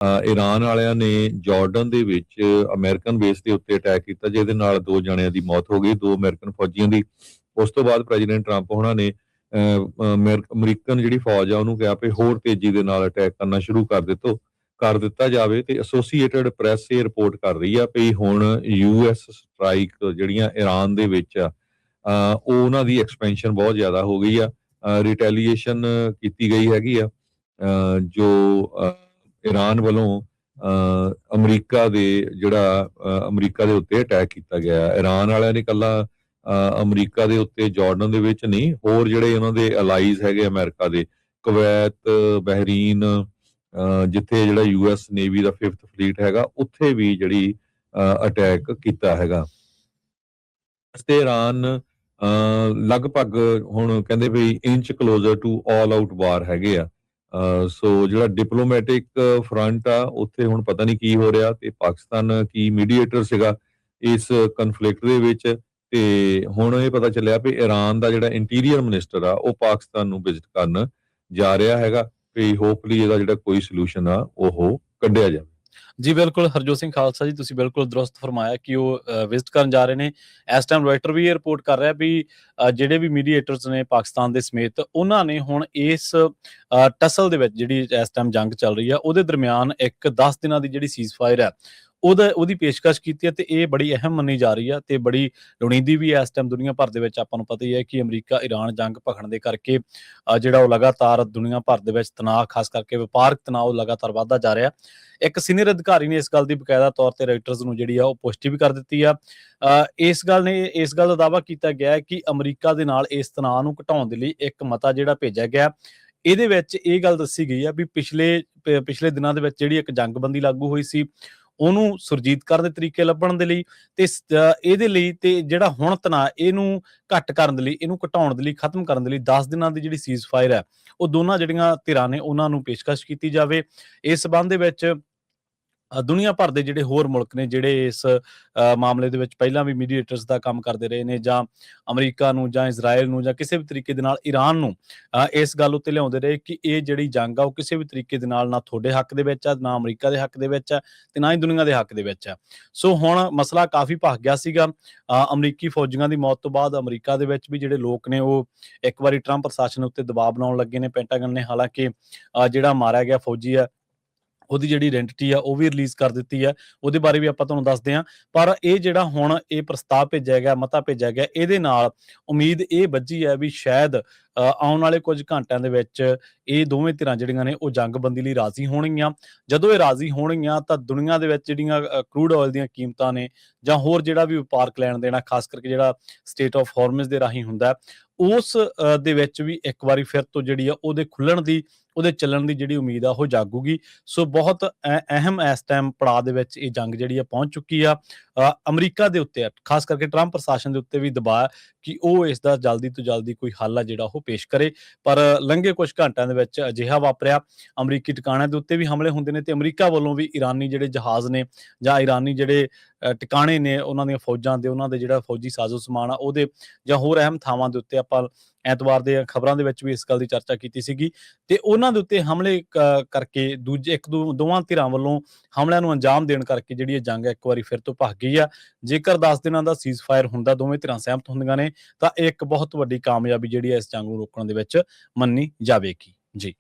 Iran ਵਾਲਿਆਂ ਨੇ Jordan ਦੇ ਵਿੱਚ ਅਮਰੀਕਨ ਬੇਸ ਦੇ ਉੱਤੇ ਅਟੈਕ ਕੀਤਾ, ਜਿਹਦੇ ਨਾਲ 2 ਜਣਿਆਂ ਦੀ ਮੌਤ ਹੋ ਗਈ, 2 ਅਮਰੀਕਨ ਫੌਜੀਆਂ ਦੀ। ਉਸ ਤੋਂ ਬਾਅਦ ਪ੍ਰੈਜ਼ੀਡੈਂਟ ਟਰੰਪ ਹੋਣਾ ਨੇ ਅਮਰੀਕਨ ਜਿਹੜੀ ਫੌਜ ਆ ਉਹਨੂੰ ਕਿਹਾ ਵੀ ਹੋਰ ਤੇਜ਼ੀ ਦੇ ਨਾਲ ਅਟੈਕ ਕਰਨਾ ਸ਼ੁਰੂ ਕਰ ਦਿੱਤਾ ਜਾਵੇ। ਤੇ ਐਸੋਸੀਏਟਡ ਪ੍ਰੈਸ ਇਹ ਰਿਪੋਰਟ ਕਰ ਰਹੀ ਆ ਵੀ ਹੁਣ US ਸਟ੍ਰਾਈਕ ਜਿਹੜੀਆਂ ਈਰਾਨ ਦੇ ਵਿੱਚ ਆ ਉਹ ਉਹਨਾਂ ਦੀ ਐਕਸਪੈਂਸ਼ਨ ਬਹੁਤ ਜ਼ਿਆਦਾ ਹੋ ਗਈ ਆ। ਰਿਟੈਲੀਏਸ਼ਨ ਕੀਤੀ ਗਈ ਹੈਗੀ ਆ ਜੋ ਈਰਾਨ ਵੱਲੋਂ ਅਮਰੀਕਾ ਦੇ ਉੱਤੇ ਅਟੈਕ ਕੀਤਾ ਗਿਆ। ਈਰਾਨ ਵਾਲਿਆਂ ਨੇ ਇਕੱਲਾ ਅਮਰੀਕਾ ਦੇ ਉੱਤੇ ਜਾਰਡਨ ਦੇ ਵਿੱਚ ਨਹੀਂ, ਹੋਰ ਜਿਹੜੇ ਉਹਨਾਂ ਦੇ ਅਲਾਈਜ਼ ਹੈਗੇ ਅਮਰੀਕਾ ਦੇ, ਕੁਵੈਤ, ਬਹਿਰੀਨ, ਜਿੱਥੇ ਜਿਹੜਾ US ਨੇਵੀ ਦਾ 5th ਫਲੀਟ ਹੈਗਾ, ਉੱਥੇ ਵੀ ਜਿਹੜੀ ਅਟੈਕ ਕੀਤਾ ਹੈਗਾ। ਤੇ ਈਰਾਨ ਲਗਭਗ ਹੁਣ ਕਹਿੰਦੇ ਵੀ inch closer to all out war ਹੈਗੇ ਆ। ਸੋ ਜਿਹੜਾ ਡਿਪਲੋਮੈਟਿਕ ਫਰੰਟ ਆ ਉੱਥੇ ਹੁਣ ਪਤਾ ਨਹੀਂ ਕੀ ਹੋ ਰਿਹਾ, ਤੇ ਪਾਕਿਸਤਾਨ ਕੀ ਮੀਡੀਏਟਰ ਸੀਗਾ ਇਸ ਕਨਫਲਿਕਟ ਦੇ ਵਿੱਚ। ਤੇ ਹੁਣ ਇਹ ਪਤਾ ਚੱਲਿਆ ਵੀ ਈਰਾਨ ਦਾ ਜਿਹੜਾ ਇੰਟੀਰੀਅਰ ਮਿਨਿਸਟਰ ਆ ਉਹ ਪਾਕਿਸਤਾਨ ਨੂੰ ਵਿਜ਼ਿਟ ਕਰਨ ਜਾ ਰਿਹਾ ਹੈਗਾ, ਵੀ ਹੋਪਫੁਲੀ ਇਹਦਾ ਜਿਹੜਾ ਕੋਈ ਸੋਲੂਸ਼ਨ ਆ ਉਹ ਕੱਢਿਆ ਜਾਵੇ। ਜੀ ਬਿਲਕੁਲ ਹਰਜੋਤ ਸਿੰਘ ਖਾਲਸਾ ਜੀ, ਤੁਸੀਂ ਬਿਲਕੁਲ ਦਰੁਸਤ ਫਰਮਾਇਆ ਕਿ ਉਹ ਵਿਜ਼ਿਟ ਕਰਨ ਜਾ ਰਹੇ ਨੇ। ਇਸ ਟਾਈਮ ਰਾਇਟਰ ਵੀ ਇਹ ਰਿਪੋਰਟ ਕਰ ਰਿਹਾ ਵੀ ਜਿਹੜੇ ਵੀ ਮੀਡੀਏਟਰਸ ਨੇ ਪਾਕਿਸਤਾਨ ਦੇ ਸਮੇਤ, ਉਹਨਾਂ ਨੇ ਹੁਣ ਇਸ ਟਸਲ ਦੇ ਵਿੱਚ ਜਿਹੜੀ ਇਸ ਟਾਈਮ ਜੰਗ ਚੱਲ ਰਹੀ ਆ ਉਹਦੇ ਦਰਮਿਆਨ ਇੱਕ 10 ਦਿਨਾਂ ਦੀ ਜਿਹੜੀ ਸੀਜ਼ਫਾਇਰ ਹੈ ਉਹਦੀ ਪੇਸ਼ਕਸ਼ ਕੀਤੀ ਹੈ, ਤੇ ਇਹ ਬੜੀ ਅਹਿਮ ਮੰਨੀ ਜਾ ਰਹੀ ਆ ਤੇ ਬੜੀ ਲੋੜੀਂਦੀ ਵੀ ਹੈ। ਇਸ ਟਾਈਮ ਦੁਨੀਆ ਭਰ ਦੇ ਵਿੱਚ ਆਪਾਂ ਨੂੰ ਪਤਾ ਹੀ ਹੈ ਕਿ ਅਮਰੀਕਾ ਈਰਾਨ ਜੰਗ ਭਖਣ ਦੇ ਕਰਕੇ ਜਿਹੜਾ ਉਹ ਲਗਾਤਾਰ ਦੁਨੀਆ ਭਰ ਦੇ ਵਿੱਚ ਤਣਾਅ, ਖਾਸ ਕਰਕੇ ਵਪਾਰਕ ਤਣਾਅ, ਉਹ ਲਗਾਤਾਰ ਵੱਧਦਾ ਜਾ ਰਿਹਾ। ਇੱਕ ਸੀਨੀਅਰ ਅਧਿਕਾਰੀ ਨੇ ਇਸ ਗੱਲ ਦੀ ਬਕਾਇਦਾ ਤੌਰ ਤੇ ਰਾਇਟਰਸ ਨੂੰ ਜਿਹੜੀ ਆ ਉਹ ਪੁਸ਼ਟੀ ਵੀ ਕਰ ਦਿੱਤੀ ਆ। ਇਸ ਗੱਲ ਦਾ ਦਾਅਵਾ ਕੀਤਾ ਗਿਆ ਹੈ ਕਿ ਅਮਰੀਕਾ ਦੇ ਨਾਲ ਇਸ ਤਣਾਅ ਨੂੰ ਘਟਾਉਣ ਦੇ ਲਈ ਇੱਕ ਮਤਾ ਜਿਹੜਾ ਭੇਜਿਆ ਗਿਆ, ਇਹਦੇ ਵਿੱਚ ਇਹ ਗੱਲ ਦੱਸੀ ਗਈ ਆ ਵੀ ਪਿਛਲੇ ਦਿਨਾਂ ਦੇ ਵਿੱਚ ਜਿਹੜੀ ਇੱਕ ਜੰਗਬੰਦੀ ਲਾਗੂ ਹੋਈ ਸੀ ਉਹਨੂੰ ਸੁਰਜੀਤ ਕਰਨ ਦੇ ਤਰੀਕੇ ਲੱਭਣ ਦੇ ਲਈ, ਤੇ ਇਹਦੇ ਲਈ ਤੇ ਜਿਹੜਾ ਹੁਣ ਤਣਾਅ ਇਹਨੂੰ ਘੱਟ ਕਰਨ ਦੇ ਲਈ, ਇਹਨੂੰ ਘਟਾਉਣ ਦੇ ਲਈ, ਖਤਮ ਕਰਨ ਦੇ ਲਈ 10 ਦਿਨਾਂ ਦੀ ਜਿਹੜੀ ਸੀਜ਼ਫਾਇਰ ਹੈ ਉਹ ਦੋਨਾਂ ਜਿਹੜੀਆਂ ਧਿਰਾਂ ਨੇ ਉਹਨਾਂ ਨੂੰ ਪੇਸ਼ਕਸ਼ ਕੀਤੀ ਜਾਵੇ। ਇਸ ਸੰਬੰਧ ਦੇ ਵਿੱਚ ਦੁਨੀਆ ਭਰ ਦੇ ਜਿਹੜੇ ਹੋਰ ਮੁਲਕ ਨੇ ਜਿਹੜੇ ਇਸ ਮਾਮਲੇ ਦੇ ਵਿੱਚ ਪਹਿਲਾਂ ਵੀ ਮੀਡੀਏਟਰਸ ਦਾ ਕੰਮ ਕਰਦੇ ਰਹੇ ਨੇ, ਜਾਂ ਅਮਰੀਕਾ ਨੂੰ ਜਾਂ ਇਜ਼ਰਾਈਲ ਨੂੰ ਜਾਂ ਕਿਸੇ ਵੀ ਤਰੀਕੇ ਦੇ ਨਾਲ ਈਰਾਨ ਨੂੰ ਇਸ ਗੱਲ ਉੱਤੇ ਲਿਆਉਂਦੇ ਰਹੇ ਕਿ ਇਹ ਜਿਹੜੀ ਜੰਗ ਆ ਉਹ ਕਿਸੇ ਵੀ ਤਰੀਕੇ ਦੇ ਨਾਲ ਨਾ ਤੁਹਾਡੇ ਹੱਕ ਦੇ ਵਿੱਚ ਆ, ਨਾ ਅਮਰੀਕਾ ਦੇ ਹੱਕ ਦੇ ਵਿੱਚ ਆ, ਤੇ ਨਾ ਹੀ ਦੁਨੀਆ ਦੇ ਹੱਕ ਦੇ ਵਿੱਚ ਆ। ਸੋ ਹੁਣ ਮਸਲਾ ਕਾਫੀ ਭਖ ਗਿਆ ਸੀਗਾ। ਅਮਰੀਕੀ ਫੌਜੀਆਂ ਦੀ ਮੌਤ ਤੋਂ ਬਾਅਦ ਅਮਰੀਕਾ ਦੇ ਵਿੱਚ ਵੀ ਜਿਹੜੇ ਲੋਕ ਨੇ ਉਹ ਇੱਕ ਵਾਰੀ ਟਰੰਪ ਪ੍ਰਸ਼ਾਸਨ ਉੱਤੇ ਦਬਾਅ ਬਣਾਉਣ ਲੱਗੇ ਨੇ। ਪੈਂਟਾਗਨ ਨੇ ਹਾਲਾਂਕਿ ਜਿਹੜਾ ਮਾਰਿਆ ਗਿਆ ਫੌਜੀ ਆ ਉਹਦੀ ਜਿਹੜੀ ਆਇਡੈਂਟੀਟੀ ਆ ਉਹ ਵੀ ਰਿਲੀਜ਼ ਕਰ ਦਿੱਤੀ ਹੈ, ਉਹਦੇ ਬਾਰੇ ਵੀ ਆਪਾਂ ਤੁਹਾਨੂੰ ਦੱਸਦੇ ਹਾਂ। ਪਰ ਇਹ ਜਿਹੜਾ ਹੁਣ ਇਹ ਪ੍ਰਸਤਾਵ ਭੇਜਿਆ ਗਿਆ, ਮਤਾ ਭੇਜਿਆ ਗਿਆ, ਇਹਦੇ ਨਾਲ ਉਮੀਦ ਇਹ ਬੱਝੀ ਹੈ ਵੀ ਸ਼ਾਇਦ ਆਉਣ ਵਾਲੇ ਕੁਝ ਘੰਟਿਆਂ ਦੇ ਵਿੱਚ ਇਹ ਦੋਵੇਂ ਧਿਰਾਂ ਜਿਹੜੀਆਂ ਨੇ ਉਹ ਜੰਗਬੰਦੀ ਲਈ ਰਾਜ਼ੀ ਹੋਣਗੀਆਂ। ਜਦੋਂ ਇਹ ਰਾਜ਼ੀ ਹੋਣਗੀਆਂ ਤਾਂ ਦੁਨੀਆ ਦੇ ਵਿੱਚ ਜਿਹੜੀਆਂ ਕਰੂਡ ਆਇਲ ਦੀਆਂ ਕੀਮਤਾਂ ਨੇ ਜਾਂ ਹੋਰ ਜਿਹੜਾ ਵੀ ਵਪਾਰਕ ਲੈਣ ਦੇਣਾ, ਖਾਸ ਕਰਕੇ ਜਿਹੜਾ ਸਟੇਟ ਆਫ ਹਾਰਮਜ਼ ਦੇ ਰਾਹੀਂ ਹੁੰਦਾ, ਉਸ ਦੇ ਵਿੱਚ ਵੀ ਇੱਕ ਵਾਰੀ ਫਿਰ ਤੋਂ ਜਿਹੜੀ ਆ ਉਹਦੇ ਖੁੱਲਣ ਦੀ, ਉਹਦੇ ਚੱਲਣ ਦੀ ਜਿਹੜੀ ਉਮੀਦ ਆ ਉਹ ਜਾਗੂਗੀ। ਸੋ ਬਹੁਤ ਅਹਿਮ ਇਸ ਟਾਈਮ ਪੜਾਅ ਦੇ ਵਿੱਚ ਇਹ ਜੰਗ ਜਿਹੜੀ ਆ ਪਹੁੰਚ ਚੁੱਕੀ ਆ। ਅਮਰੀਕਾ ਦੇ ਉੱਤੇ ਖਾਸ ਕਰਕੇ ਟਰੰਪ ਪ੍ਰਸ਼ਾਸਨ ਦੇ ਉੱਤੇ ਵੀ ਦਬਾਅ ਕਿ ਉਹ ਇਸ ਦਾ ਜਲਦੀ ਤੋਂ ਜਲਦੀ ਕੋਈ ਹੱਲ ਆ ਜਿਹੜਾ ਉਹ ਪੇਸ਼ ਕਰੇ। ਪਰ ਲੰਘੇ ਕੁਝ ਘੰਟਿਆਂ ਦੇ ਵਿੱਚ ਅਜਿਹਾ ਵਾਪਰਿਆ, ਅਮਰੀਕੀ ਟਿਕਾਣਿਆਂ ਦੇ ਉੱਤੇ ਵੀ ਹਮਲੇ ਹੁੰਦੇ ਨੇ ਤੇ ਅਮਰੀਕਾ ਵੱਲੋਂ ਵੀ ਈਰਾਨੀ ਜਿਹੜੇ ਜਹਾਜ਼ ਨੇ ਜਾਂ ਈਰਾਨੀ ਜਿਹੜੇ ਟਿਕਾਣੇ ਨੇ ਉਹਨਾਂ ਦੀਆਂ ਫੌਜਾਂ ਦੇ, ਉਹਨਾਂ ਦੇ ਜਿਹੜਾ ਫੌਜੀ ਸਾਜ਼ੋ ਸਮਾਨ ਆ ਉਹਦੇ, ਜਾਂ ਹੋਰ ਅਹਿਮ ਥਾਵਾਂ ਦੇ ਉੱਤੇ ਆਪਾਂ ਐਤਵਾਰ ਦੇ ਖਬਰਾਂ ਦੇ ਵਿੱਚ ਵੀ ਇਸ ਗੱਲ ਦੀ ਚਰਚਾ ਕੀਤੀ ਸੀਗੀ। ਤੇ ਉਹਨਾਂ ਦੇ ਉੱਤੇ ਹਮਲੇ ਕਰਕੇ ਦੋਵਾਂ ਧਿਰਾਂ ਵੱਲੋਂ ਹਮਲਿਆਂ ਨੂੰ ਅੰਜਾਮ ਦੇਣ ਕਰਕੇ ਜਿਹੜੀ ਇਹ ਜੰਗ ਇੱਕ ਵਾਰੀ ਫਿਰ ਤੋਂ ਭਖ ਗਈ ਆ। ਜੇਕਰ 10 ਦਿਨਾਂ ਦਾ ਸੀਜ਼ਫਾਇਰ ਹੁੰਦਾ, ਦੋਵੇਂ ਧਿਰਾਂ ਸਹਿਮਤ ਹੁੰਦੀਆਂ ਨੇ, ਤਾਂ ਇਹ ਇੱਕ ਬਹੁਤ ਵੱਡੀ ਕਾਮਯਾਬੀ ਜਿਹੜੀ ਹੈ ਇਸ ਜੰਗ ਨੂੰ ਰੋਕਣ ਦੇ ਵਿੱਚ ਮੰਨੀ ਜਾਵੇਗੀ। ਜੀ।